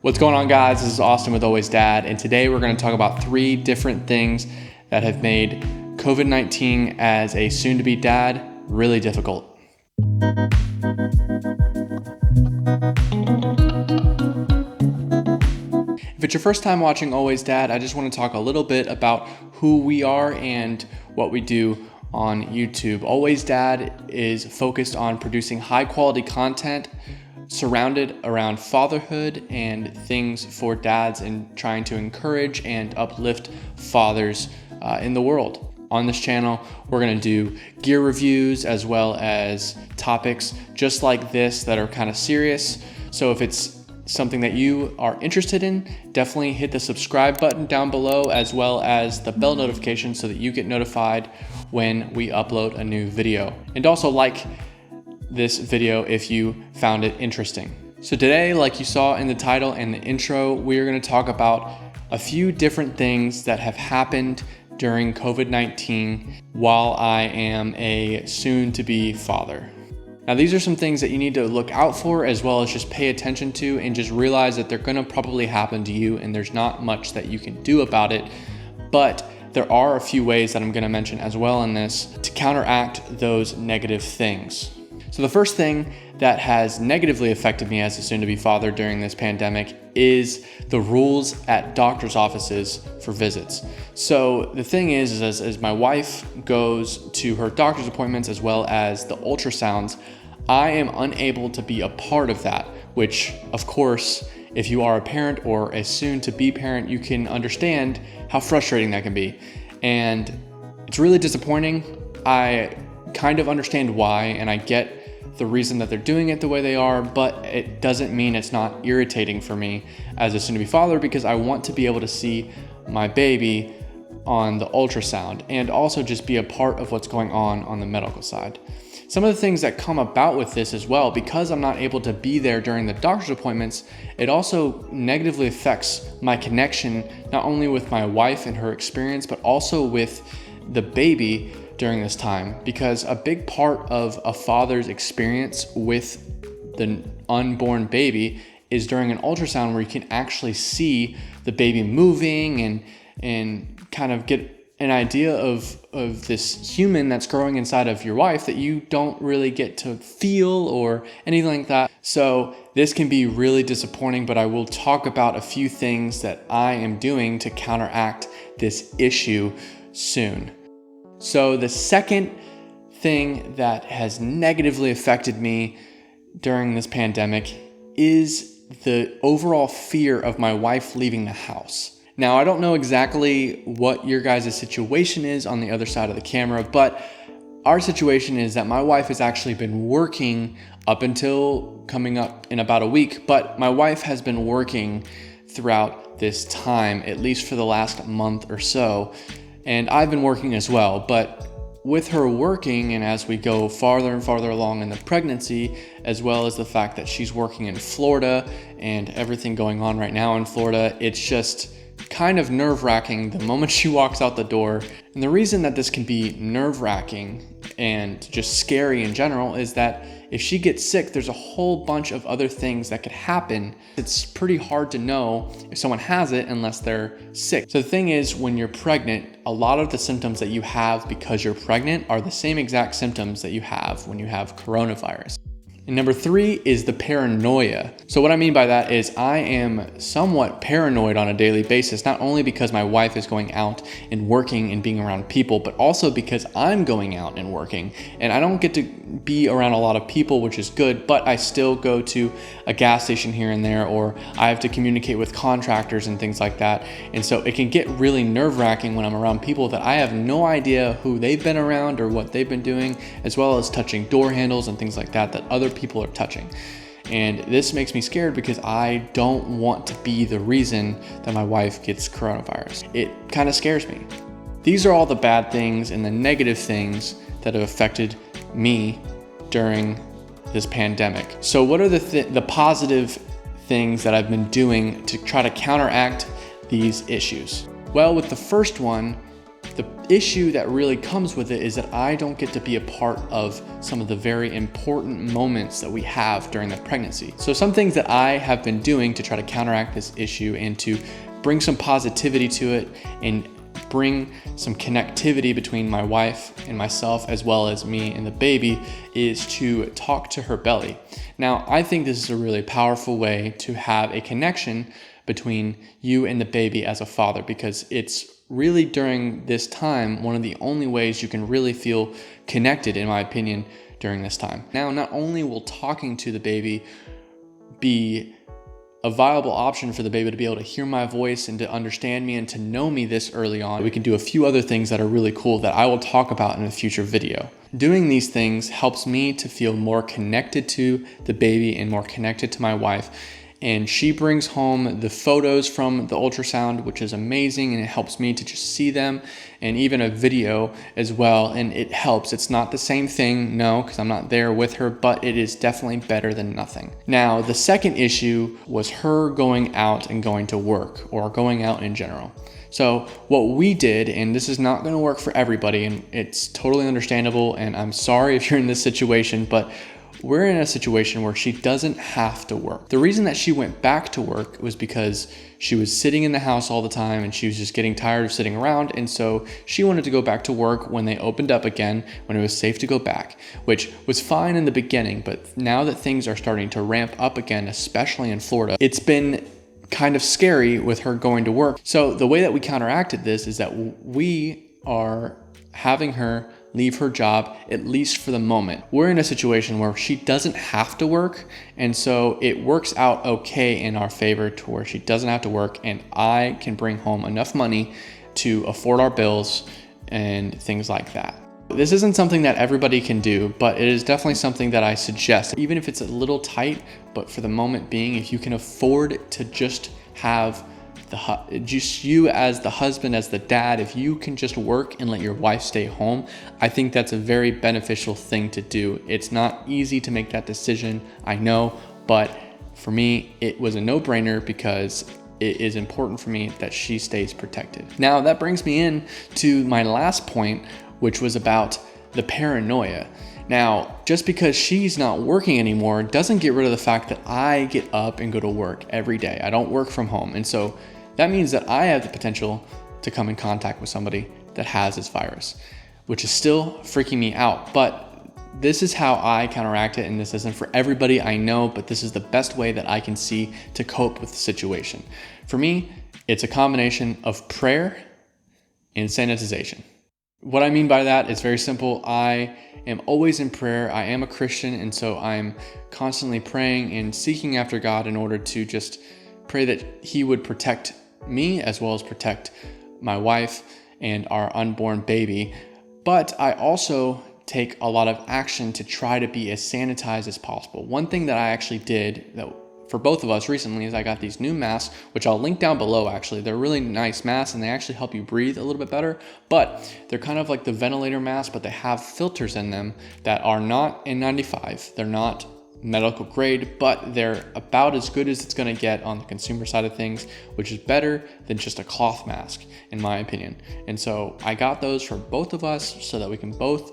What's going on, guys? This is Austin with Always Dad, and today we're going to talk about 3 different things that have made COVID-19 as a soon-to-be dad really difficult. If it's your first time watching Always Dad, I just want to talk a little bit about who we are and what we do on YouTube. Always Dad is focused on producing high-quality content surrounded around fatherhood and things for dads and trying to encourage and uplift fathers in the world. On this channel, we're going to do gear reviews as well as topics just like this that are kind of serious. So if it's something that you are interested in, definitely hit the subscribe button down below as well as the bell notification so that you get notified when we upload a new video. And also like this video if you found it interesting. So today, like you saw in the title and the intro, we are going to talk about a few different things that have happened during COVID-19 while I am a soon-to-be father. Now, these are some things that you need to look out for as well as just pay attention to and just realize that they're going to probably happen to you and there's not much that you can do about it. But there are a few ways that I'm going to mention as well in this to counteract those negative things. So the first thing that has negatively affected me as a soon-to-be father during this pandemic is the rules at doctor's offices for visits. So the thing is as my wife goes to her doctor's appointments as well as the ultrasounds, I am unable to be a part of that, which of course, if you are a parent or a soon-to-be parent, you can understand how frustrating that can be. And it's really disappointing. I kind of understand why, and I get the reason that they're doing it the way they are, but it doesn't mean it's not irritating for me as a soon-to-be father because I want to be able to see my baby on the ultrasound and also just be a part of what's going on the medical side. Some of the things that come about with this as well, because I'm not able to be there during the doctor's appointments, it also negatively affects my connection, not only with my wife and her experience, but also with the baby during this time, because a big part of a father's experience with the unborn baby is during an ultrasound where you can actually see the baby moving and kind of get an idea of this human that's growing inside of your wife that you don't really get to feel or anything like that. So this can be really disappointing, but I will talk about a few things that I am doing to counteract this issue soon. So the second thing that has negatively affected me during this pandemic is the overall fear of my wife leaving the house. Now, I don't know exactly what your guys' situation is on the other side of the camera, but our situation is that my wife has actually been working up until coming up in about a week, but my wife has been working throughout this time, at least for the last month or so. And I've been working as well, but with her working and as we go farther and farther along in the pregnancy, as well as the fact that she's working in Florida and everything going on right now in Florida, it's just kind of nerve-wracking the moment she walks out the door. And the reason that this can be nerve-wracking and just scary in general is that if she gets sick, there's a whole bunch of other things that could happen. It's pretty hard to know if someone has it unless they're sick. So the thing is, when you're pregnant, a lot of the symptoms that you have because you're pregnant are the same exact symptoms that you have when you have coronavirus. And number 3 is the paranoia. So what I mean by that is I am somewhat paranoid on a daily basis, not only because my wife is going out and working and being around people, but also because I'm going out and working. And I don't get to be around a lot of people, which is good, but I still go to a gas station here and there, or I have to communicate with contractors and things like that. And so it can get really nerve-wracking when I'm around people that I have no idea who they've been around or what they've been doing, as well as touching door handles and things like that other people are touching. And this makes me scared because I don't want to be the reason that my wife gets coronavirus. It kind of scares me. These are all the bad things and the negative things that have affected me during this pandemic. So what are the positive things that I've been doing to try to counteract these issues? Well, with the first one, The issue that really comes with it is that I don't get to be a part of some of the very important moments that we have during the pregnancy. So some things that I have been doing to try to counteract this issue and to bring some positivity to it and bring some connectivity between my wife and myself, as well as me and the baby, is to talk to her belly. Now, I think this is a really powerful way to have a connection between you and the baby as a father, because it's really during this time one of the only ways you can really feel connected, in my opinion, during this time. Now, not only will talking to the baby be a viable option for the baby to be able to hear my voice and to understand me and to know me this early on, we can do a few other things that are really cool that I will talk about in a future video. Doing these things helps me to feel more connected to the baby and more connected to my wife. And she brings home the photos from the ultrasound, which is amazing, and it helps me to just see them, and even a video as well, and it helps. It's not the same thing, no, because I'm not there with her, but it is definitely better than nothing. Now, the second issue was her going out and going to work, or going out in general. So what we did, and this is not going to work for everybody, and it's totally understandable, and I'm sorry if you're in this situation, but we're in a situation where she doesn't have to work. The reason that she went back to work was because she was sitting in the house all the time and she was just getting tired of sitting around. And so she wanted to go back to work when they opened up again, when it was safe to go back, which was fine in the beginning. But now that things are starting to ramp up again, especially in Florida, it's been kind of scary with her going to work. So the way that we counteracted this is that we are having her leave her job, at least for the moment. We're in a situation where she doesn't have to work, and so it works out okay in our favor to where she doesn't have to work, and I can bring home enough money to afford our bills and things like that. This isn't something that everybody can do, but it is definitely something that I suggest, even if it's a little tight, but for the moment being, if you can afford to just have just you as the husband, as the dad, if you can just work and let your wife stay home, I think that's a very beneficial thing to do. It's not easy to make that decision, I know, but for me, it was a no-brainer because it is important for me that she stays protected. Now, that brings me in to my last point, which was about the paranoia. Now, just because she's not working anymore doesn't get rid of the fact that I get up and go to work every day. I don't work from home. And so that means that I have the potential to come in contact with somebody that has this virus, which is still freaking me out. But this is how I counteract it, and this isn't for everybody, I know, but this is the best way that I can see to cope with the situation. For me, it's a combination of prayer and sanitization. What I mean by that is very simple. I am always in prayer. I am a Christian, and so I'm constantly praying and seeking after God in order to just pray that He would protect me as well as protect my wife and our unborn baby. But I also take a lot of action to try to be as sanitized as possible. One thing that I actually did that for both of us recently is I got these new masks, which I'll link down below actually. They're really nice masks and they actually help you breathe a little bit better, but they're kind of like the ventilator mask, but they have filters in them that are not N95. They're not medical grade, but they're about as good as it's going to get on the consumer side of things, which is better than just a cloth mask in my opinion. And so I got those for both of us so that we can both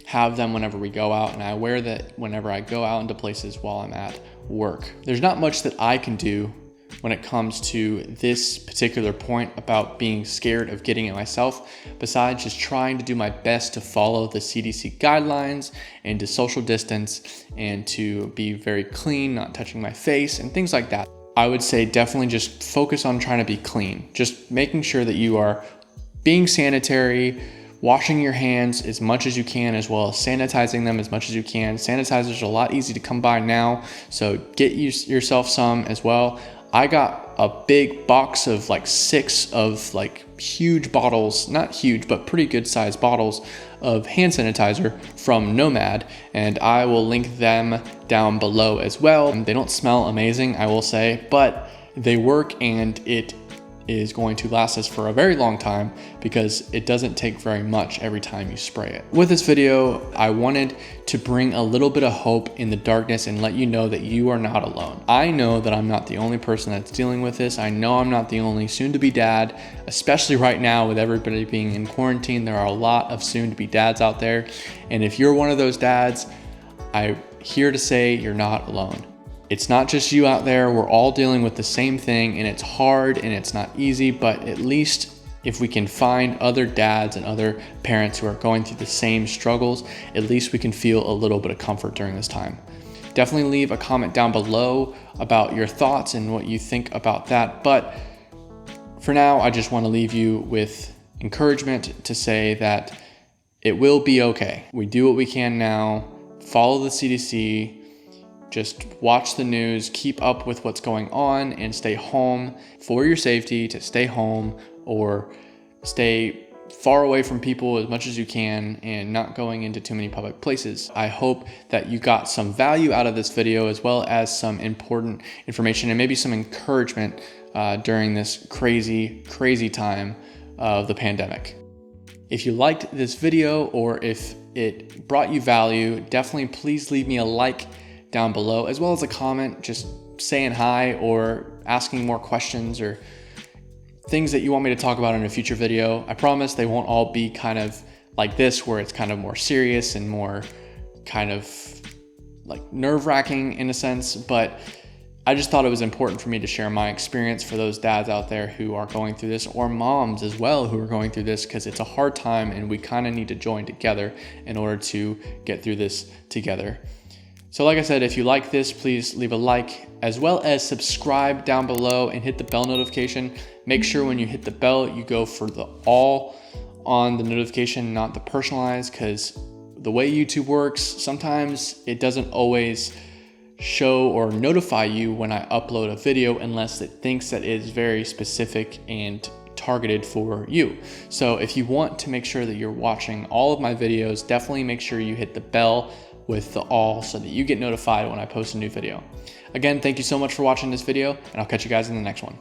have them whenever we go out, and I wear that whenever I go out into places while I'm at work. There's not much that I can do when it comes to this particular point about being scared of getting it myself, besides just trying to do my best to follow the CDC guidelines and to social distance and to be very clean, not touching my face and things like that. I would say definitely just focus on trying to be clean, just making sure that you are being sanitary, washing your hands as much as you can, as well as sanitizing them as much as you can. Sanitizers are a lot easy to come by now, so get yourself some as well. I got a big box of like 6 of like huge bottles, not huge, but pretty good sized bottles of hand sanitizer from Nomad, and I will link them down below as well. They don't smell amazing, I will say, but they work, and it is going to last us for a very long time because it doesn't take very much every time you spray it. With this video, I wanted to bring a little bit of hope in the darkness and let you know that you are not alone. I know that I'm not the only person that's dealing with this. I know I'm not the only soon-to-be dad, especially right now with everybody being in quarantine. There are a lot of soon-to-be dads out there. And if you're one of those dads, I'm here to say you're not alone. It's not just you out there. We're all dealing with the same thing, and it's hard and it's not easy, but at least if we can find other dads and other parents who are going through the same struggles, at least we can feel a little bit of comfort during this time. Definitely leave a comment down below about your thoughts and what you think about that. But for now, I just want to leave you with encouragement to say that it will be okay. We do what we can now. Follow the CDC. Just watch the news, keep up with what's going on, and stay home for your safety, to stay home or stay far away from people as much as you can and not going into too many public places. I hope that you got some value out of this video as well as some important information and maybe some encouragement during this crazy time of the pandemic. If you liked this video or if it brought you value, definitely please leave me a like down below, as well as a comment just saying hi or asking more questions or things that you want me to talk about in a future video. I promise they won't all be kind of like this, where it's kind of more serious and more kind of like nerve-wracking in a sense, but I just thought it was important for me to share my experience for those dads out there who are going through this, or moms as well who are going through this, because it's a hard time and we kind of need to join together in order to get through this together. So like I said, if you like this, please leave a like, as well as subscribe down below and hit the bell notification. Make sure when you hit the bell, you go for the all on the notification, not the personalized, because the way YouTube works, sometimes it doesn't always show or notify you when I upload a video unless it thinks that it is very specific and targeted for you. So if you want to make sure that you're watching all of my videos, definitely make sure you hit the bell with the all so that you get notified when I post a new video. Again, thank you so much for watching this video, and I'll catch you guys in the next one.